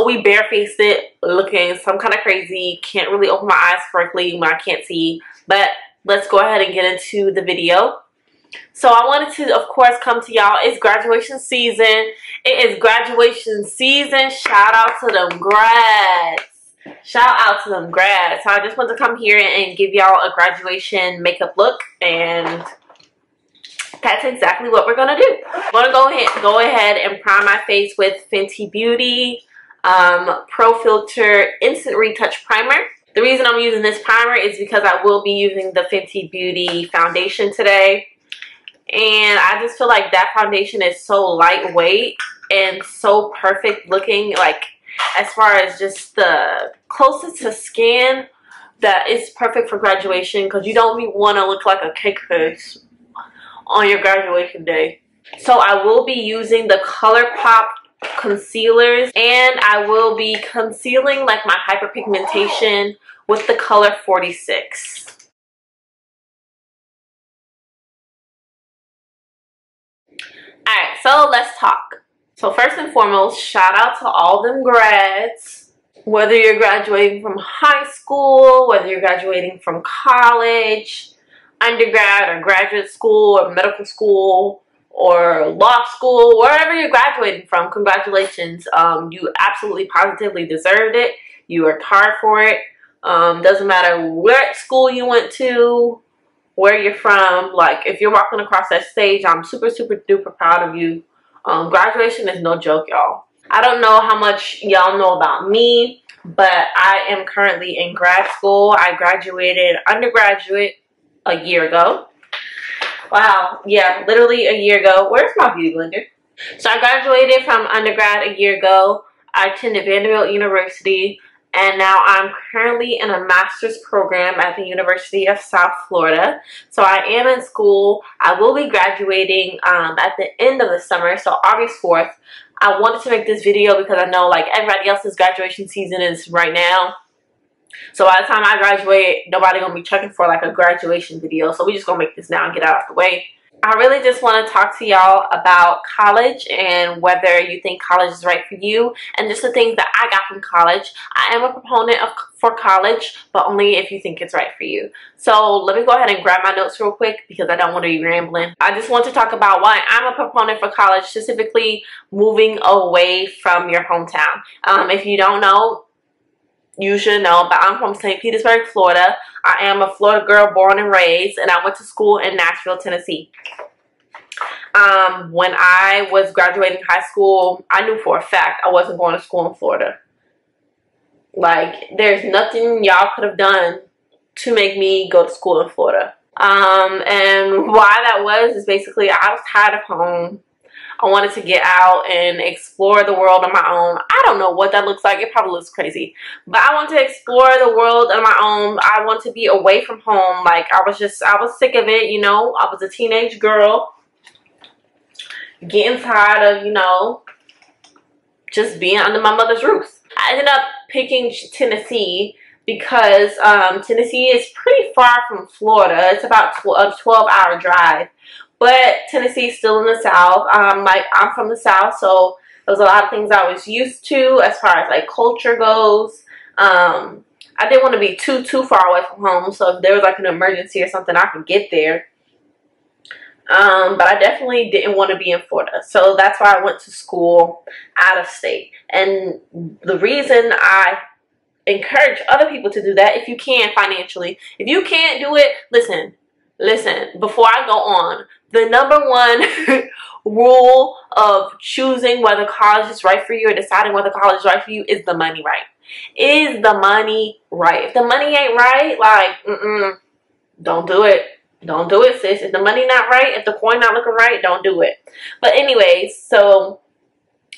totally barefaced it, looking some kind of crazy. Can't really open my eyes correctly when I can't see. But let's go ahead and get into the video. So I wanted to, of course, come to y'all. It's graduation season. It is graduation season. Shout out to them grads. Shout out to them grads. So I just want to come here and give y'all a graduation makeup look, and that's exactly what we're gonna do. I'm gonna go ahead and prime my face with Fenty Beauty Pro Filter Instant Retouch Primer. The reason I'm using this primer is because I will be using the Fenty Beauty foundation today. And I just feel like that foundation is so lightweight and so perfect looking, like as far as just the closest to skin, that is perfect for graduation, because you don't want to look like a cake face on your graduation day. So I will be using the ColourPop concealers, and I will be concealing like my hyperpigmentation with the color 46. Alright, so let's talk. So first and foremost, shout out to all them grads. Whether you're graduating from high school, whether you're graduating from college, undergrad or graduate school or medical school or law school, wherever you're graduating from, congratulations. You absolutely positively deserved it. You worked hard for it. Doesn't matter what school you went to, where you're from. Like, if you're walking across that stage, I'm super duper proud of you. Graduation is no joke, y'all. I don't know how much y'all know about me, but I am currently in grad school. I graduated undergraduate a year ago. Wow, yeah, literally a year ago. Where's my beauty blender? So I graduated from undergrad a year ago. I attended Vanderbilt University, and now I'm currently in a master's program at the University of South Florida. So I am in school. I will be graduating at the end of the summer, so August 4th. I wanted to make this video because I know like everybody else's graduation season is right now. So by the time I graduate, nobody gonna be checking for like a graduation video. So we just gonna make this now and get out of the way. I really just want to talk to y'all about college and whether you think college is right for you, and just the things that I got from college. I am a proponent for college, but only if you think it's right for you. So let me go ahead and grab my notes real quick because I don't want to be rambling. I just want to talk about why I'm a proponent for college, specifically moving away from your hometown. If you don't know, you should know, but I'm from St. Petersburg, Florida. I am a Florida girl born and raised, and I went to school in Nashville, Tennessee. When I was graduating high school, I knew for a fact I wasn't going to school in Florida. Like, there's nothing y'all could have done to make me go to school in Florida. And why that was is basically I was tired of home. I wanted to get out and explore the world on my own. I don't know what that looks like. It probably looks crazy. But I want to explore the world on my own. I want to be away from home. Like, I was sick of it, you know. I was a teenage girl getting tired of, you know, just being under my mother's roof. I ended up picking Tennessee because Tennessee is pretty far from Florida. It's about a 12-hour drive. But Tennessee is still in the South. I'm from the South, so there's a lot of things I was used to as far as like culture goes. I didn't want to be too far away from home, so if there was like an emergency or something, I could get there. But I definitely didn't want to be in Florida, so that's why I went to school out of state. And the reason I encourage other people to do that, if you can financially, if you can't do it, listen, before I go on, the number one rule of choosing whether college is right for you or deciding whether college is right for you is the money right. Is the money right? If the money ain't right, like, don't do it. Don't do it, sis. If the money not right, if the coin not looking right, don't do it. But anyways, so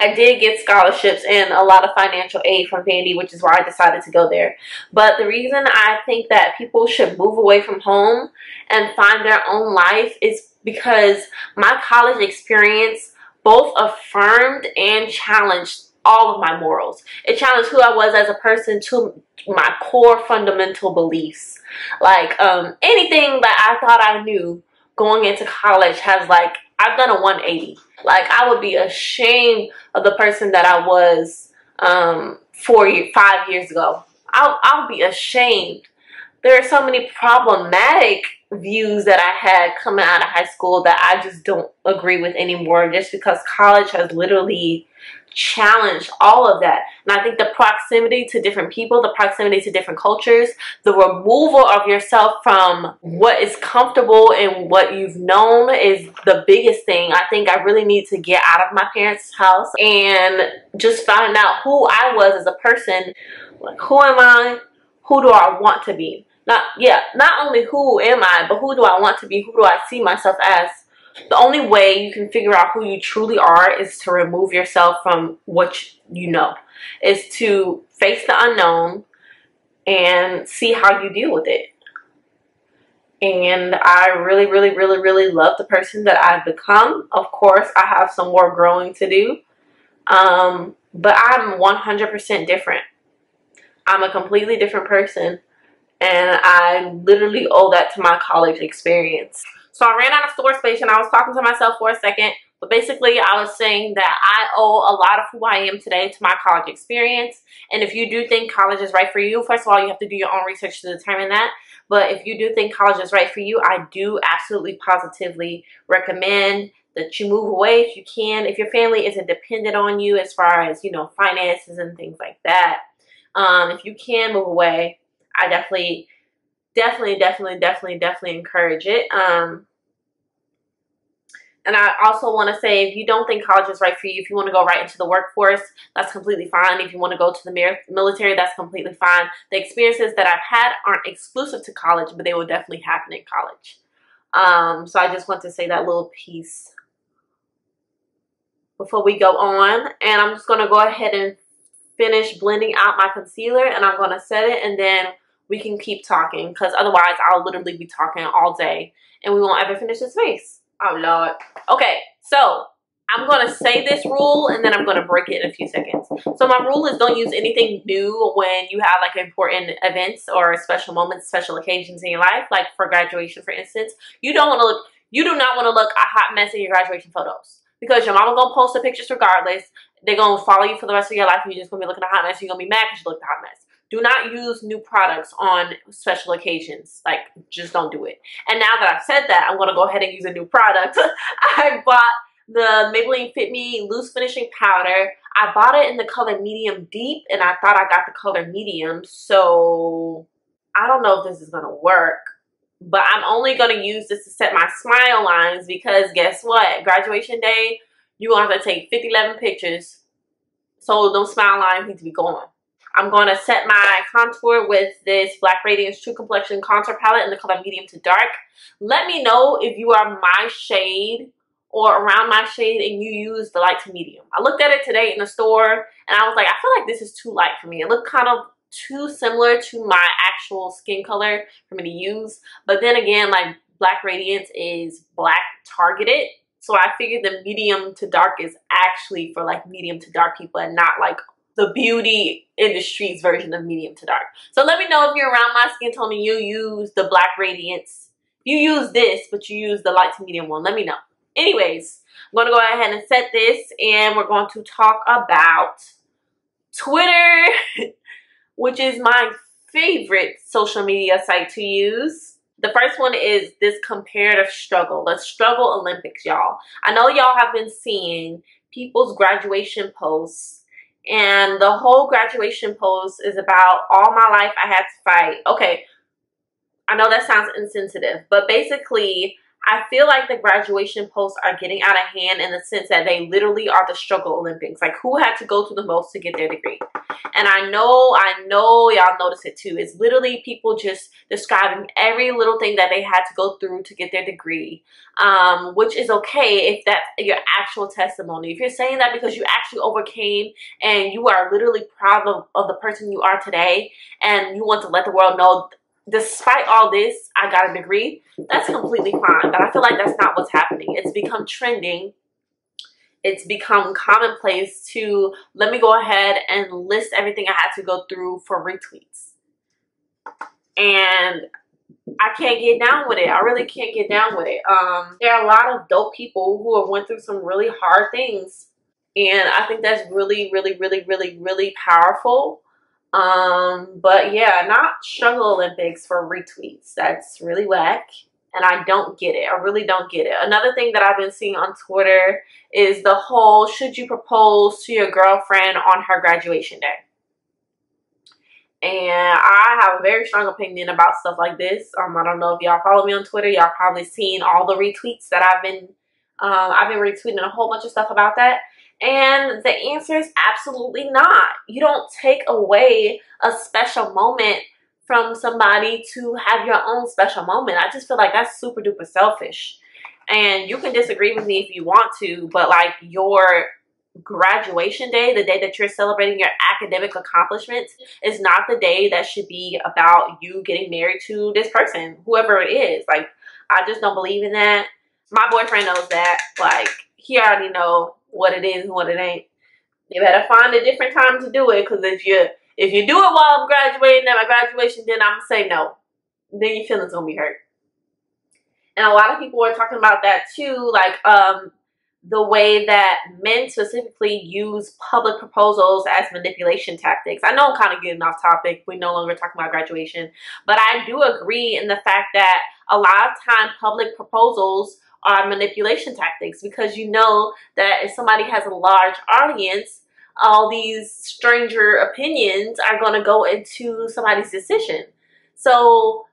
I did get scholarships and a lot of financial aid from Vandy, which is why I decided to go there. But the reason I think that people should move away from home and find their own life is because my college experience both affirmed and challenged all of my morals. It challenged who I was as a person to my core fundamental beliefs. Like, anything that I thought I knew going into college has, like, I've done a 180. Like, I would be ashamed of the person that I was 5 years ago. I'll be ashamed. There are so many problematic views that I had coming out of high school that I just don't agree with anymore, just because college has literally challenged all of that. And I think the proximity to different people, the proximity to different cultures, the removal of yourself from what is comfortable and what you've known is the biggest thing. I think I really need to get out of my parents' house and just find out who I was as a person. Like, who am I? Who do I want to be? Not only who am I, but who do I want to be? Who do I see myself as? The only way you can figure out who you truly are is to remove yourself from what you know. Is to face the unknown and see how you deal with it. And I really, really, really, really love the person that I've become. Of course, I have some more growing to do. But I'm 100% different. I'm a completely different person. And I literally owe that to my college experience. So I ran out of store space and I was talking to myself for a second. But basically, I was saying that I owe a lot of who I am today to my college experience. And if you do think college is right for you, first of all, you have to do your own research to determine that. But if you do think college is right for you, I do absolutely positively recommend that you move away if you can. If your family isn't dependent on you as far as, you know, finances and things like that. If you can move away, I definitely encourage it. And I also want to say, if you don't think college is right for you, if you want to go right into the workforce, that's completely fine. If you want to go to the military, that's completely fine. The experiences that I've had aren't exclusive to college, but they will definitely happen in college. So I just want to say that little piece before we go on. And I'm just going to go ahead and finish blending out my concealer, and I'm going to set it, and then we can keep talking, because otherwise I'll literally be talking all day and we won't ever finish this face. Oh Lord. Okay, so I'm going to say this rule and then I'm going to break it in a few seconds. So my rule is, don't use anything new when you have like important events or special moments, special occasions in your life, like for graduation, for instance. You do not want to look a hot mess in your graduation photos, because your mama going to post the pictures regardless. They're going to follow you for the rest of your life, and you're just going to be looking a hot mess. You're going to be mad because you look a hot mess. Do not use new products on special occasions. Like, just don't do it. And now that I've said that, I'm going to go ahead and use a new product. I bought the Maybelline Fit Me Loose Finishing Powder. I bought it in the color medium deep, and I thought I got the color medium. So, I don't know if this is going to work. But I'm only going to use this to set my smile lines, because guess what? Graduation day, you're going to have to take 50-11 pictures. So, those smile lines need to be gone. I'm going to set my contour with this Black Radiance True Complexion Contour Palette in the color medium to dark. Let me know if you are my shade or around my shade and you use the light to medium. I looked at it today in the store and I was like, I feel like this is too light for me. It looked kind of too similar to my actual skin color for me to use. But then again, like, Black Radiance is black targeted. So I figured the medium to dark is actually for like medium to dark people and not like the beauty industry's version of medium to dark. So let me know if you're around my skin tone and you use the Black Radiance. You use this, but you use the light to medium one. Let me know. Anyways, I'm going to go ahead and set this, and we're going to talk about Twitter, which is my favorite social media site to use. The first one is this comparative struggle. The struggle Olympics, y'all. I know y'all have been seeing people's graduation posts. And the whole graduation post is about, all my life I had to fight. Okay, I know that sounds insensitive, but basically, I feel like the graduation posts are getting out of hand in the sense that they literally are the struggle Olympics. Like, who had to go through the most to get their degree? And I know y'all notice it too. It's literally people just describing every little thing that they had to go through to get their degree, which is okay if that's your actual testimony. If you're saying that because you actually overcame and you are literally proud of the person you are today, and you want to let the world know, despite all this, I got a degree, that's completely fine. But I feel like that's not what's happening. It's become trending. It's become commonplace to, let me go ahead and list everything I had to go through for retweets. And I can't get down with it. I really can't get down with it. There are a lot of dope people who have went through some really hard things. And I think that's really, really, really, really, really powerful. But yeah, not Struggle Olympics for retweets. That's really whack. And I don't get it. I really don't get it. Another thing that I've been seeing on Twitter is the whole, should you propose to your girlfriend on her graduation day? And I have a very strong opinion about stuff like this. I don't know if y'all follow me on Twitter. Y'all probably seen all the retweets that I've been retweeting a whole bunch of stuff about that. And the answer is absolutely not. You don't take away a special moment from somebody to have your own special moment. I just feel like that's super duper selfish. And you can disagree with me if you want to, but like your graduation day, the day that you're celebrating your academic accomplishments, is not the day that should be about you getting married to this person, whoever it is. Like, I just don't believe in that. My boyfriend knows that. Like, he already know what it is and what it ain't. You better find a different time to do it, because if you do it while I'm graduating at my graduation, then I'm gonna say no. Then your feelings gonna be hurt. And a lot of people are talking about that too, like the way that men specifically use public proposals as manipulation tactics. I know I'm kind of getting off topic. We're no longer talking about graduation. But I do agree in the fact that a lot of time public proposals are manipulation tactics, because you know that if somebody has a large audience, all these stranger opinions are going to go into somebody's decision. So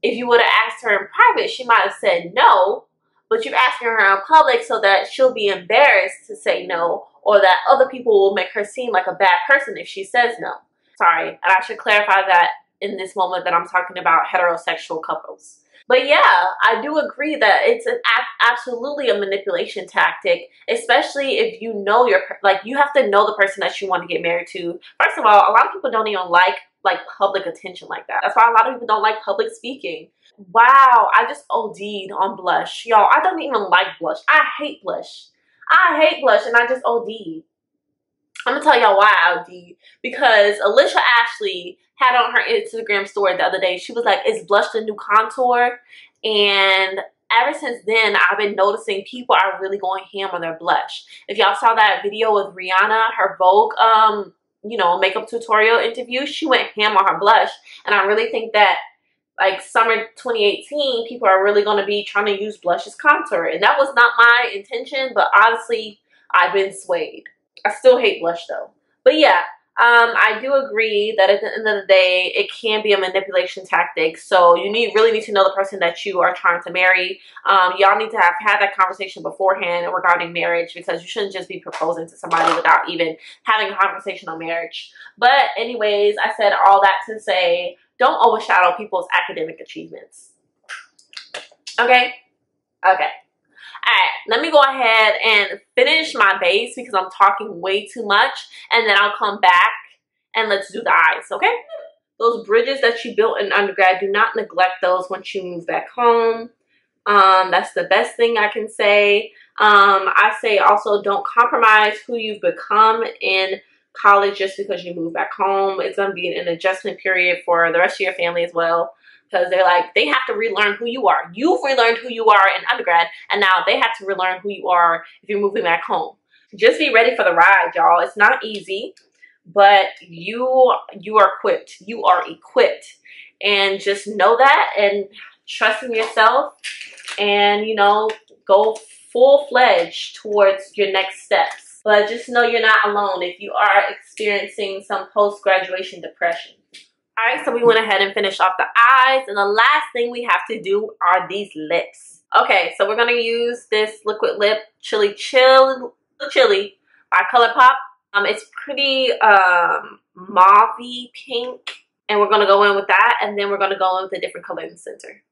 if you would have asked her in private, she might have said no. But you're asking her in public so that she'll be embarrassed to say no, or that other people will make her seem like a bad person if she says no. Sorry, and I should clarify that in this moment that I'm talking about heterosexual couples. But yeah, I do agree that it's absolutely a manipulation tactic, especially if you know you have to know the person that you want to get married to. First of all, a lot of people don't even like public attention like that. That's why a lot of people don't like public speaking. Wow, I just OD'd on blush. Y'all, I don't even like blush. I hate blush. I hate blush, and I just OD'd. I'm going to tell y'all why I OD'd. Because Alicia Ashley had on her Instagram story the other day, she was like, is blush the new contour? And ever since then, I've been noticing people are really going ham on their blush. If y'all saw that video with Rihanna, her Vogue, makeup tutorial interview, she went ham on her blush. And I really think that like summer 2018, people are really going to be trying to use blush as contour. And that was not my intention, but honestly, I've been swayed. I still hate blush though. But yeah, I do agree that at the end of the day, it can be a manipulation tactic. So you really need to know the person that you are trying to marry. Y'all need to have had that conversation beforehand regarding marriage, because you shouldn't just be proposing to somebody without even having a conversation on marriage. But anyways, I said all that to say, don't overshadow people's academic achievements. Okay? Okay. Alright, let me go ahead and finish my base because I'm talking way too much, and then I'll come back and let's do the eyes, okay? Those bridges that you built in undergrad, do not neglect those once you move back home. That's the best thing I can say. I say also don't compromise who you've become in college just because you move back home. It's going to be an adjustment period for the rest of your family as well, because they have to relearn who you are. You've relearned who you are in undergrad, and now they have to relearn who you are if you're moving back home. Just be ready for the ride, y'all. It's not easy, but you are equipped. You are equipped, and just know that and trust in yourself, and go full-fledged towards your next steps. But just know you're not alone if you are experiencing some post-graduation depression. Alright, so we went ahead and finished off the eyes. And the last thing we have to do are these lips. Okay, so we're going to use this liquid lip, Chili by ColourPop. It's pretty mauve-y pink. And we're going to go in with that. And then we're going to go in with a different color in the center.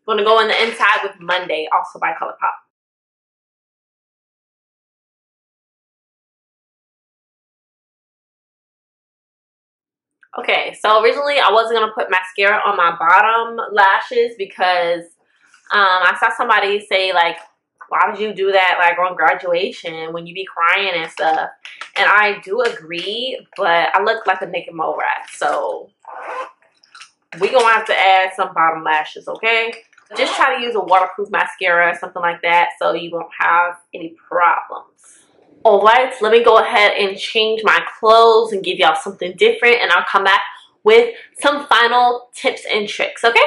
I'm going to go on the inside with Monday, also by ColourPop. Okay, so originally I wasn't going to put mascara on my bottom lashes because I saw somebody say, like, why would you do that like on graduation when you be crying and stuff? And I do agree, but I look like a naked mole rat, so we're gonna have to add some bottom lashes, okay? Just try to use a waterproof mascara or something like that so you won't have any problems. Alright, so let me go ahead and change my clothes and give y'all something different, and I'll come back with some final tips and tricks, okay?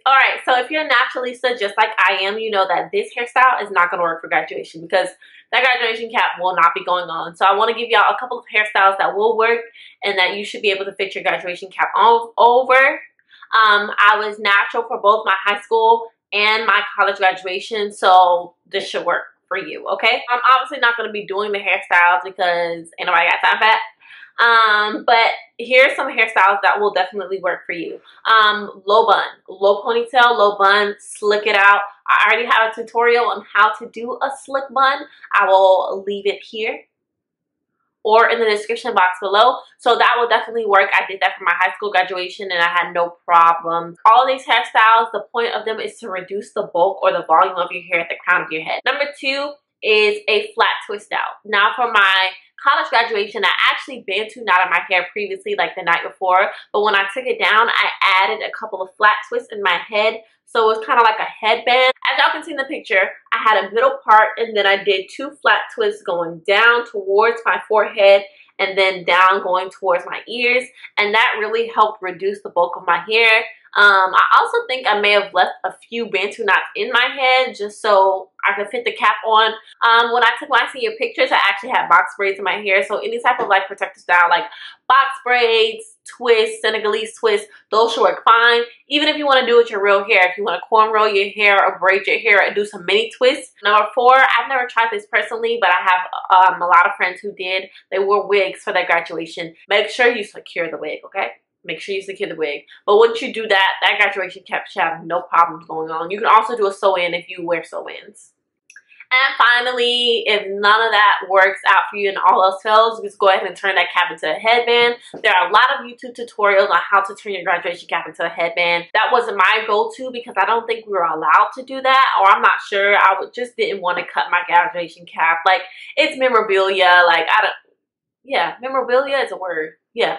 Alright, so if you're a naturalista just like I am, you know that this hairstyle is not going to work for graduation because that graduation cap will not be going on. So I want to give y'all a couple of hairstyles that will work and that you should be able to fit your graduation cap over. I was natural for both my high school and my college graduation, so this should work for you, okay? I'm obviously not going to be doing the hairstyles because ain't nobody got time for that. But here's some hairstyles that will definitely work for you. Low bun, low ponytail, low bun, slick it out. I already have a tutorial on how to do a slick bun. I will leave it here or in the description box below. So that will definitely work. I did that for my high school graduation and I had no problems. All of these hairstyles, the point of them is to reduce the bulk or the volume of your hair at the crown of your head. Number 2 is a flat twist out. Now for my college graduation, I actually bantu knotted my hair previously, like the night before, but when I took it down, I added a couple of flat twists in my head, so it was kind of like a headband. As y'all can see in the picture, I had a middle part and then I did 2 flat twists going down towards my forehead and then down going towards my ears, and that really helped reduce the bulk of my hair. I also think I may have left a few bantu knots in my head just so I could fit the cap on. When I took my senior pictures, I actually had box braids in my hair, so any type of like protective style like box braids, twists, Senegalese twists, those should work fine. Even if you want to do it with your real hair, if you want to cornrow your hair or braid your hair and do some mini twists. Number 4, I've never tried this personally, but I have a lot of friends who did. They wore wigs for their graduation. Make sure you secure the wig, okay? Make sure you secure the wig. But once you do that, that graduation cap should have no problems going on. You can also do a sew-in if you wear sew-ins. And finally, if none of that works out for you and all else fails, just go ahead and turn that cap into a headband. There are a lot of YouTube tutorials on how to turn your graduation cap into a headband. That wasn't my go-to because I don't think we were allowed to do that, or I'm not sure. I just didn't want to cut my graduation cap. Like, it's memorabilia. Like, yeah, memorabilia is a word. Yeah,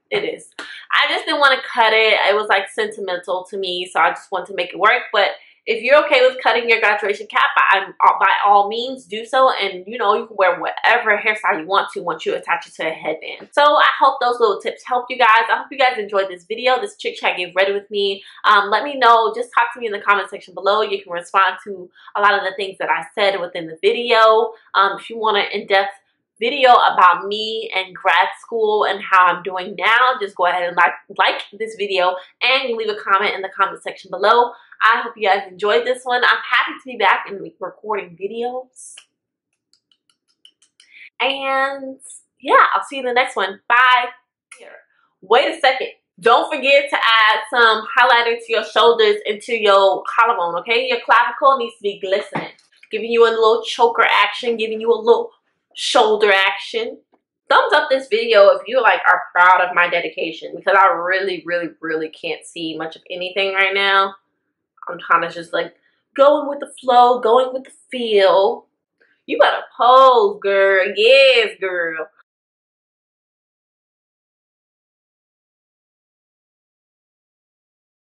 it is. I just didn't want to cut it. It was like sentimental to me, so I just wanted to make it work. But if you're okay with cutting your graduation cap, by all means do so, and you know, you can wear whatever hairstyle you want to once you attach it to a headband. So I hope those little tips helped you guys. I hope you guys enjoyed this video, this trick chat Get Ready With Me. Let me know, just talk to me in the comment section below. You can respond to a lot of the things that I said within the video. If you want an in-depth video about me and grad school and how I'm doing now, just go ahead and like this video and leave a comment in the comment section below. I hope you guys enjoyed this one. I'm happy to be back and recording videos. And yeah, I'll see you in the next one. Bye. Here. Wait a second. Don't forget to add some highlighter to your shoulders and to your collarbone, okay? Your clavicle needs to be glistening. Giving you a little choker action, giving you a little shoulder action. Thumbs up this video if you like are proud of my dedication, because I really can't see much of anything right now. I'm kind of just like going with the flow, going with the feel. You better pose, girl. Yes, girl.